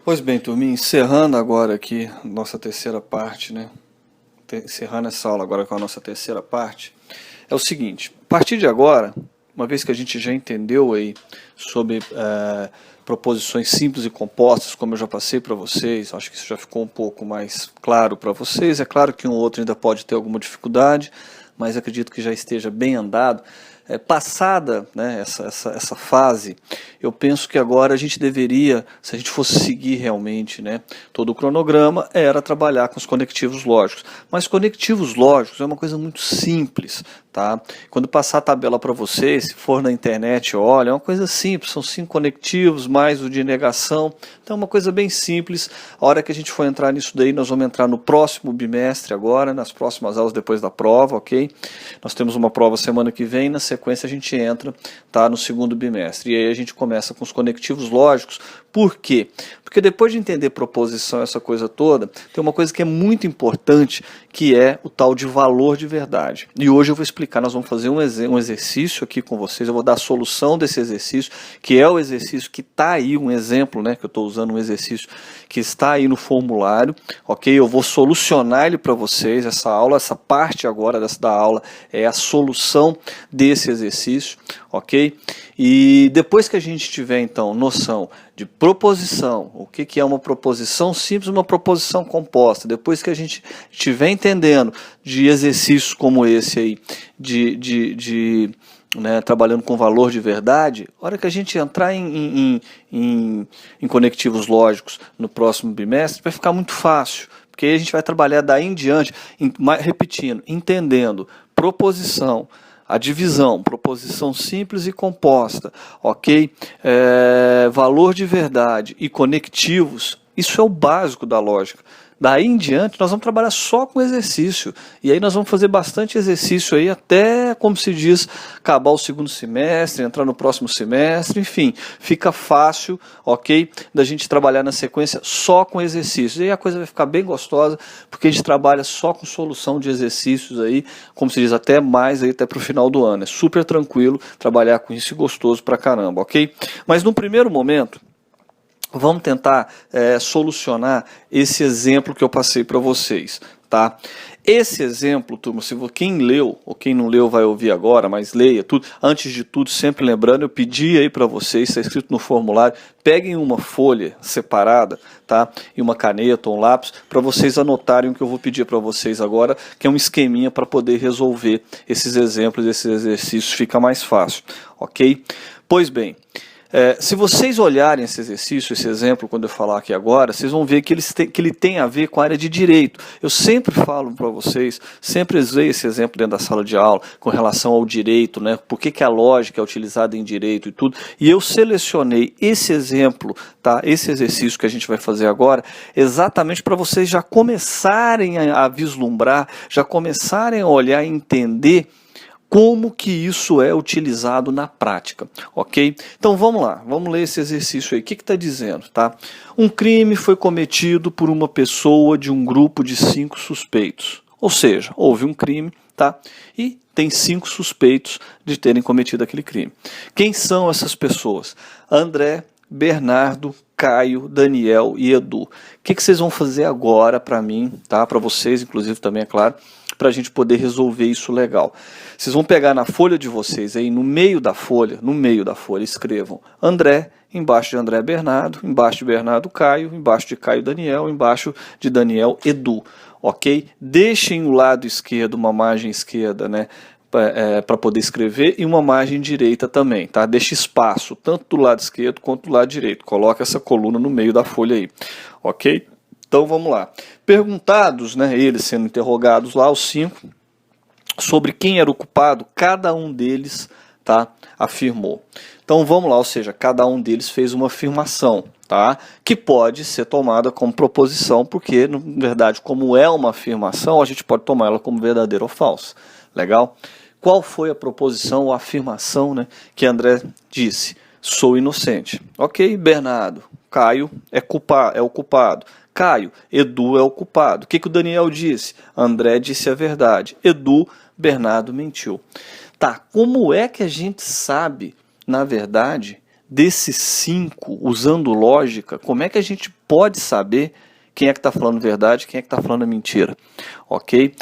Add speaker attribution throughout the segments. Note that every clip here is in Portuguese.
Speaker 1: Pois bem, turminha, encerrando agora aqui nossa terceira parte, né? Encerrando essa aula agora com a nossa terceira parte, é o seguinte: a partir de agora, uma vez que a gente já entendeu aí sobre proposições simples e compostas, como eu já passei para vocês, acho que isso já ficou um pouco mais claro para vocês. É claro que um ou outro ainda pode ter alguma dificuldade, mas acredito que já esteja bem andado. Passada, né, essa fase, eu penso que agora a gente deveria, se a gente fosse seguir realmente, né, todo o cronograma, era trabalhar com os conectivos lógicos. Mas conectivos lógicos é uma coisa muito simples, tá? Quando passar a tabela para vocês, se for na internet, olha, é uma coisa simples, são 5 conectivos, mais o de negação, então é uma coisa bem simples. A hora que a gente for entrar nisso daí, nós vamos entrar no próximo bimestre agora, nas próximas aulas depois da prova, ok? Nós temos uma prova semana que vem, na sequência a gente entra, tá, no segundo bimestre, e aí a gente começa com os conectivos lógicos. Por quê? Porque depois de entender proposição, essa coisa toda, tem uma coisa que é muito importante, que é o tal de valor de verdade. E hoje eu vou explicar, nós vamos fazer um exercício aqui com vocês, eu vou dar a solução desse exercício, que é o exercício que está aí, um exemplo, né, que eu estou usando um exercício que está aí no formulário, ok? Eu vou solucionar ele para vocês, essa aula, essa parte agora da aula é a solução desse exercício, ok? E depois que a gente tiver, então, noção de proposição, o que é uma proposição simples, uma proposição composta, depois que a gente estiver entendendo de exercícios como esse aí, né, trabalhando com valor de verdade, a hora que a gente entrar em conectivos lógicos no próximo bimestre, vai ficar muito fácil, porque aí a gente vai trabalhar daí em diante, repetindo, entendendo proposição, a divisão, proposição simples e composta, ok? Valor de verdade e conectivos, isso é o básico da lógica. Daí em diante nós vamos trabalhar só com exercício, e aí nós vamos fazer bastante exercício aí até, como se diz, acabar o segundo semestre, entrar no próximo semestre, enfim, fica fácil, ok, da gente trabalhar na sequência só com exercícios, e aí a coisa vai ficar bem gostosa, porque a gente trabalha só com solução de exercícios aí, como se diz, até mais aí, até para o final do ano, é super tranquilo trabalhar com isso e gostoso pra caramba, ok? Mas no primeiro momento, vamos tentar solucionar esse exemplo que eu passei para vocês, tá? Esse exemplo, turma, se quem leu ou quem não leu vai ouvir agora, mas leia tudo. Antes de tudo, sempre lembrando, eu pedi aí para vocês, está escrito no formulário, peguem uma folha separada, tá? E uma caneta ou um lápis, para vocês anotarem o que eu vou pedir para vocês agora, que é um esqueminha para poder resolver esses exemplos, esses exercícios, fica mais fácil, ok? Pois bem, se vocês olharem esse exercício, esse exemplo, quando eu falar aqui agora, vocês vão ver que ele tem a ver com a área de direito. Eu sempre falo para vocês, sempre usei esse exemplo dentro da sala de aula, com relação ao direito, né? Por que a lógica é utilizada em direito e tudo. E eu selecionei esse exemplo, tá? Esse exercício que a gente vai fazer agora, exatamente para vocês já começarem a vislumbrar, já começarem a olhar e entender como que isso é utilizado na prática, ok? Então vamos lá, vamos ler esse exercício aí. O que está dizendo, tá? Um crime foi cometido por uma pessoa de um grupo de 5 suspeitos. Ou seja, houve um crime, tá? E tem 5 suspeitos de terem cometido aquele crime. Quem são essas pessoas? André, Bernardo, Caio, Daniel e Edu. O que vocês vão fazer agora para mim, tá? Para vocês, inclusive, também, é claro, para a gente poder resolver isso legal. Vocês vão pegar na folha de vocês, aí no meio da folha, escrevam André, embaixo de André Bernardo, embaixo de Bernardo Caio, embaixo de Caio Daniel, embaixo de Daniel Edu, ok? Deixem o lado esquerdo, uma margem esquerda, né? Para poder escrever, e uma margem direita também, tá? Deixa espaço, tanto do lado esquerdo quanto do lado direito. Coloca essa coluna no meio da folha aí, ok? Então vamos lá. Perguntados, né, eles sendo interrogados lá, os 5, sobre quem era o culpado, cada um deles, tá, afirmou. Então vamos lá, ou seja, cada um deles fez uma afirmação, tá, que pode ser tomada como proposição, porque, na verdade, como é uma afirmação, a gente pode tomar ela como verdadeira ou falsa. Legal? Qual foi a proposição ou afirmação, né, que André disse? Sou inocente. Ok, Bernardo, Caio é o culpado. Caio, Edu é o culpado. O que o Daniel disse? André disse a verdade. Edu, Bernardo mentiu. Tá, como é que a gente sabe, na verdade, desses 5, usando lógica, como é que a gente pode saber quem é que está falando verdade, quem é que está falando mentira, ok?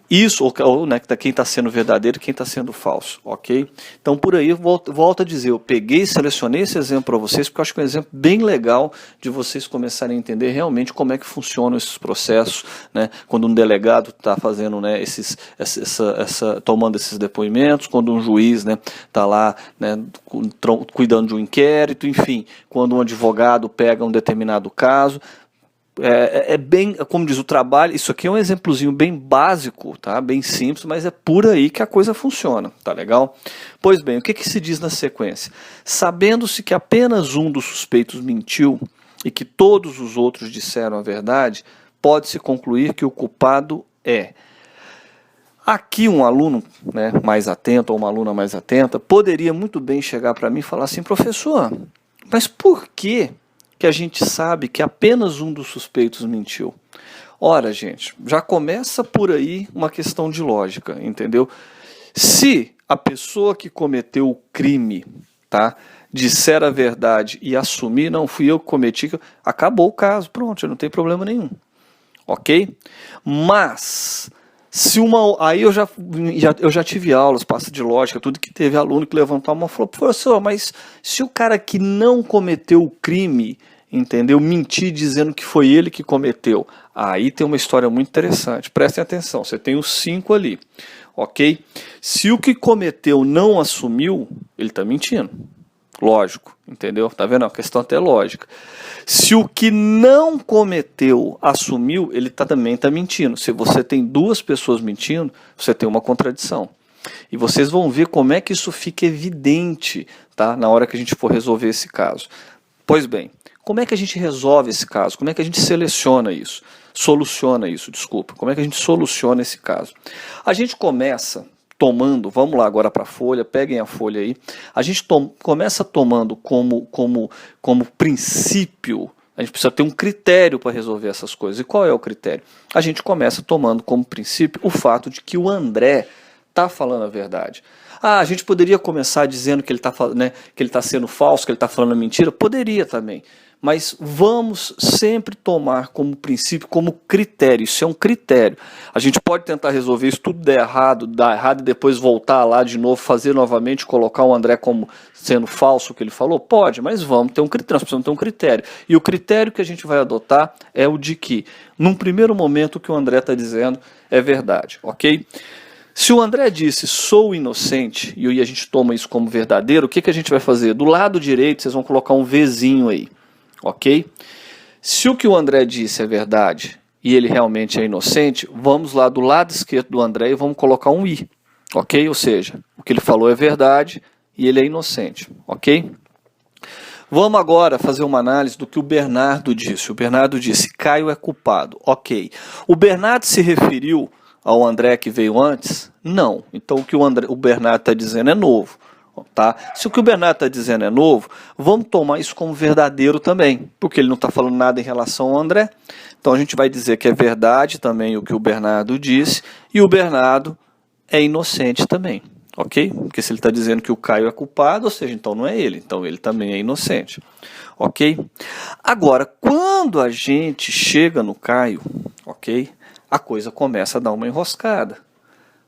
Speaker 1: Isso, ou né, quem está sendo verdadeiro e quem está sendo falso, ok? Então, por aí, volto a dizer, eu peguei e selecionei esse exemplo para vocês, porque eu acho que é um exemplo bem legal de vocês começarem a entender realmente como é que funcionam esses processos, né? Quando um delegado está fazendo, né, tomando esses depoimentos, quando um juiz está lá, né, cuidando de um inquérito, enfim, quando um advogado pega um determinado caso. É bem, como diz o trabalho, isso aqui é um exemplozinho bem básico, tá? Bem simples, mas é por aí que a coisa funciona, tá legal? Pois bem, o que se diz na sequência? Sabendo-se que apenas um dos suspeitos mentiu e que todos os outros disseram a verdade, pode-se concluir que o culpado é. Aqui um aluno, né, mais atento ou uma aluna mais atenta poderia muito bem chegar para mim e falar assim: professor, mas por que a gente sabe que apenas um dos suspeitos mentiu? Ora, gente, já começa por aí uma questão de lógica, entendeu? Se a pessoa que cometeu o crime, tá, disser a verdade e assumir, não fui eu que cometi, acabou o caso, pronto, não tem problema nenhum, ok? Mas aí eu já tive aulas, passa de lógica, tudo que teve aluno que levantou a mão e falou: professor, mas se o cara que não cometeu o crime, entendeu, mentir dizendo que foi ele que cometeu, aí tem uma história muito interessante. Prestem atenção, você tem os 5 ali, ok? Se o que cometeu não assumiu, ele está mentindo. Lógico, entendeu? Tá vendo? É uma questão até lógica. Se o que não cometeu assumiu, ele também está mentindo. Se você tem 2 pessoas mentindo, você tem uma contradição. E vocês vão ver como é que isso fica evidente, tá? Na hora que a gente for resolver esse caso. Pois bem, como é que a gente resolve esse caso? Como é que a gente soluciona isso? Como é que a gente soluciona esse caso? A gente começa tomando, vamos lá agora para a folha, peguem a folha aí, a gente começa tomando como princípio, a gente precisa ter um critério para resolver essas coisas. E qual é o critério? A gente começa tomando como princípio o fato de que o André está falando a verdade. A gente poderia começar dizendo que ele está sendo falso, que ele está falando mentira? Poderia também. Mas vamos sempre tomar como princípio, como critério. Isso é um critério. A gente pode tentar resolver isso, tudo dar errado e depois voltar lá de novo, fazer novamente, colocar o André como sendo falso o que ele falou? Pode, mas vamos ter um critério, nós precisamos ter um critério. E o critério que a gente vai adotar é o de que, num primeiro momento, o que o André está dizendo é verdade, ok? Se o André disse, sou inocente, e a gente toma isso como verdadeiro, o que a gente vai fazer? Do lado direito, vocês vão colocar um Vzinho aí, ok? Se o que o André disse é verdade, e ele realmente é inocente, vamos lá do lado esquerdo do André e vamos colocar um I, ok? Ou seja, o que ele falou é verdade e ele é inocente, ok? Vamos agora fazer uma análise do que o Bernardo disse. O Bernardo disse, Caio é culpado, ok. O Bernardo se referiu ao André que veio antes? Não. Então o que o Bernardo está dizendo é novo. Tá? Se o que o Bernardo está dizendo é novo, vamos tomar isso como verdadeiro também, porque ele não está falando nada em relação ao André. Então a gente vai dizer que é verdade também o que o Bernardo disse, e o Bernardo é inocente também, ok? Porque se ele está dizendo que o Caio é culpado, ou seja, então não é ele, então ele também é inocente, ok? Agora, quando a gente chega no Caio, ok? A coisa começa a dar uma enroscada.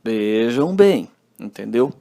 Speaker 1: Vejam bem, entendeu?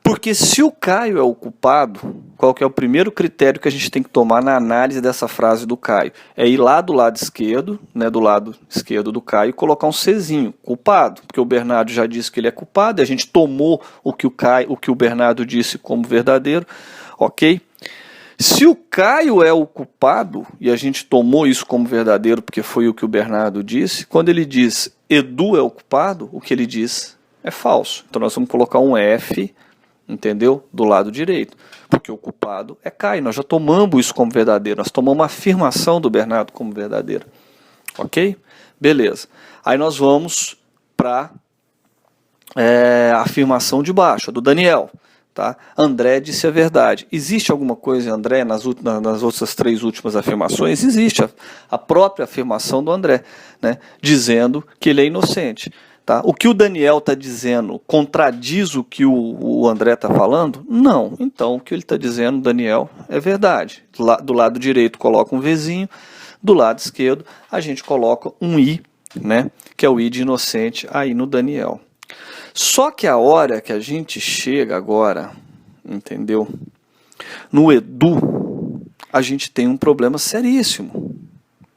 Speaker 1: Porque se o Caio é o culpado, qual que é o primeiro critério que a gente tem que tomar na análise dessa frase do Caio? É ir lá do lado esquerdo, né, do lado esquerdo do Caio, e colocar um Czinho, culpado, porque o Bernardo já disse que ele é culpado, e a gente tomou o que o Bernardo disse como verdadeiro, ok? Se o Caio é o culpado, e a gente tomou isso como verdadeiro porque foi o que o Bernardo disse, quando ele diz Edu é o culpado, o que ele diz é falso. Então nós vamos colocar um F, entendeu? Do lado direito, porque o culpado é Caio. Nós já tomamos isso como verdadeiro, nós tomamos uma afirmação do Bernardo como verdadeira. Ok? Beleza. Aí nós vamos para a afirmação de baixo, a do Daniel. Tá? André disse a verdade. Existe alguma coisa em André nas outras 3 últimas afirmações? Existe a própria afirmação do André, né? Dizendo que ele é inocente. Tá? O que o Daniel está dizendo contradiz o que o André está falando? Não. Então, o que ele está dizendo, Daniel, é verdade. Do lado direito coloca um Vzinho, do lado esquerdo a gente coloca um I, né? Que é o I de inocente aí no Daniel. Só que a hora que a gente chega agora, entendeu? No Edu, a gente tem um problema seríssimo.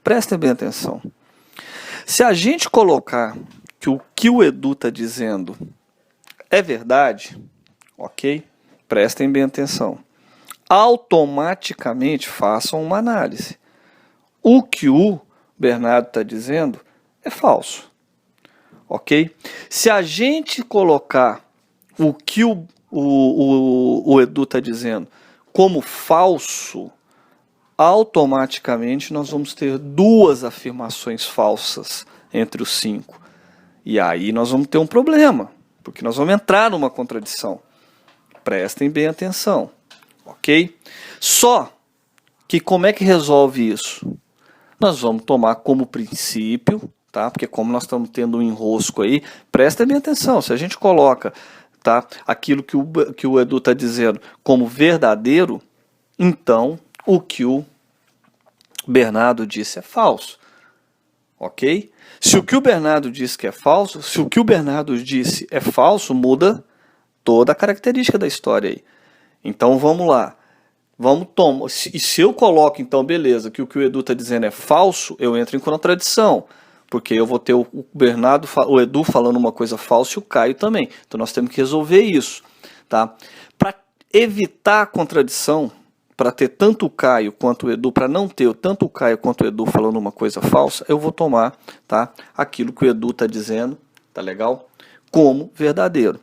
Speaker 1: Prestem bem atenção. Se a gente colocar que o que o Edu está dizendo é verdade, ok? Prestem bem atenção. Automaticamente façam uma análise. O que o Bernardo está dizendo é falso, ok? Se a gente colocar o que o Edu está dizendo como falso, automaticamente nós vamos ter duas afirmações falsas entre os 5. E aí nós vamos ter um problema, porque nós vamos entrar numa contradição. Prestem bem atenção, ok? Só que como é que resolve isso? Nós vamos tomar como princípio, tá? Porque como nós estamos tendo um enrosco aí, prestem bem atenção. Se a gente coloca, tá, aquilo que o Edu está dizendo como verdadeiro, então o que o Bernardo disse é falso, ok? Se o que o Bernardo disse que é falso, se o que o Bernardo disse é falso, muda toda a característica da história aí. Então vamos lá. Vamos tomar. E se eu coloco, então, beleza, que o Edu está dizendo é falso, eu entro em contradição. Porque eu vou ter o Edu falando uma coisa falsa e o Caio também. Então nós temos que resolver isso. Tá? Para evitar a contradição, para ter tanto o Caio quanto o Edu, para não ter tanto o Caio quanto o Edu falando uma coisa falsa, eu vou tomar, tá, aquilo que o Edu está dizendo, tá legal? Como verdadeiro.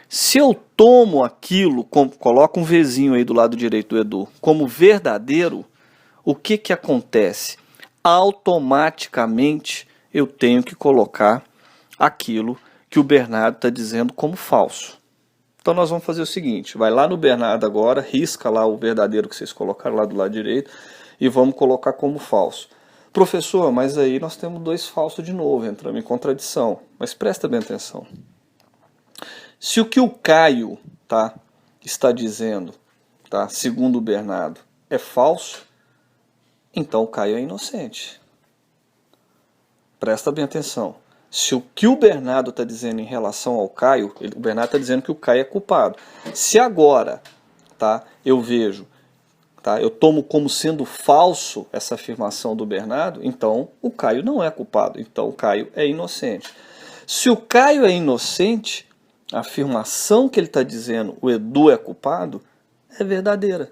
Speaker 1: Se eu tomo aquilo, coloco um Vzinho aí do lado direito do Edu, como verdadeiro, o que que acontece? Automaticamente eu tenho que colocar aquilo que o Bernardo está dizendo como falso. Então nós vamos fazer o seguinte, vai lá no Bernardo agora, risca lá o verdadeiro que vocês colocaram lá do lado direito e vamos colocar como falso. Professor, mas aí nós temos 2 falsos de novo, entramos em contradição. Mas presta bem atenção. Se o que o Caio, tá, está dizendo, tá, segundo o Bernardo, é falso, então o Caio é inocente. Presta bem atenção. Se o que o Bernardo está dizendo em relação ao Caio, o Bernardo está dizendo que o Caio é culpado. Se agora, tá, eu vejo, tá, eu tomo como sendo falso essa afirmação do Bernardo, então o Caio não é culpado, então o Caio é inocente. Se o Caio é inocente, a afirmação que ele está dizendo, o Edu é culpado, é verdadeira.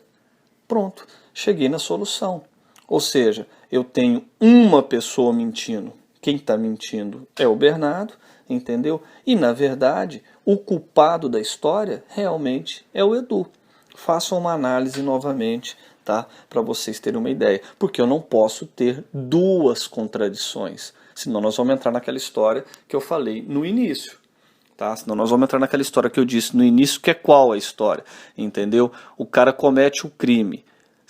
Speaker 1: Pronto, cheguei na solução. Ou seja, eu tenho uma pessoa mentindo. Quem está mentindo é o Bernardo, entendeu? E, na verdade, o culpado da história realmente é o Edu. Façam uma análise novamente, tá? Para vocês terem uma ideia. Porque eu não posso ter 2 contradições. Senão nós vamos entrar naquela história que eu falei no início. Tá? Senão nós vamos entrar naquela história que eu disse no início, que é qual a história? Entendeu? O cara comete o crime.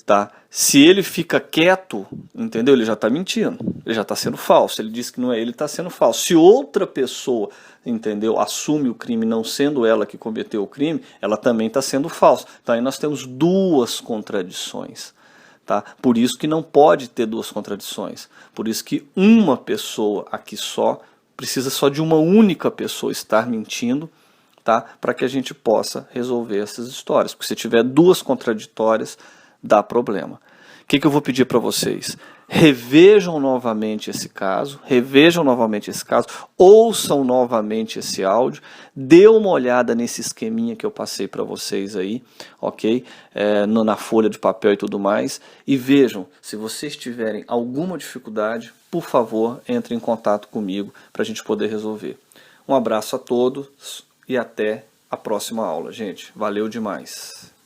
Speaker 1: Tá? Se ele fica quieto, entendeu? Ele já está mentindo, ele já está sendo falso. Ele diz que não é ele, está sendo falso. Se outra pessoa, entendeu, assume o crime não sendo ela que cometeu o crime, ela também está sendo falsa. Então aí nós temos 2 contradições. Tá? Por isso que não pode ter 2 contradições. Por isso que uma pessoa aqui só, precisa só de uma única pessoa estar mentindo, tá? Para que a gente possa resolver essas histórias. Porque se tiver 2 contraditórias, dá problema. O que eu vou pedir para vocês? Revejam novamente esse caso, ouçam novamente esse áudio, dê uma olhada nesse esqueminha que eu passei para vocês aí, ok? Na folha de papel e tudo mais, e vejam, se vocês tiverem alguma dificuldade, por favor, entrem em contato comigo para a gente poder resolver. Um abraço a todos e até a próxima aula, gente. Valeu demais!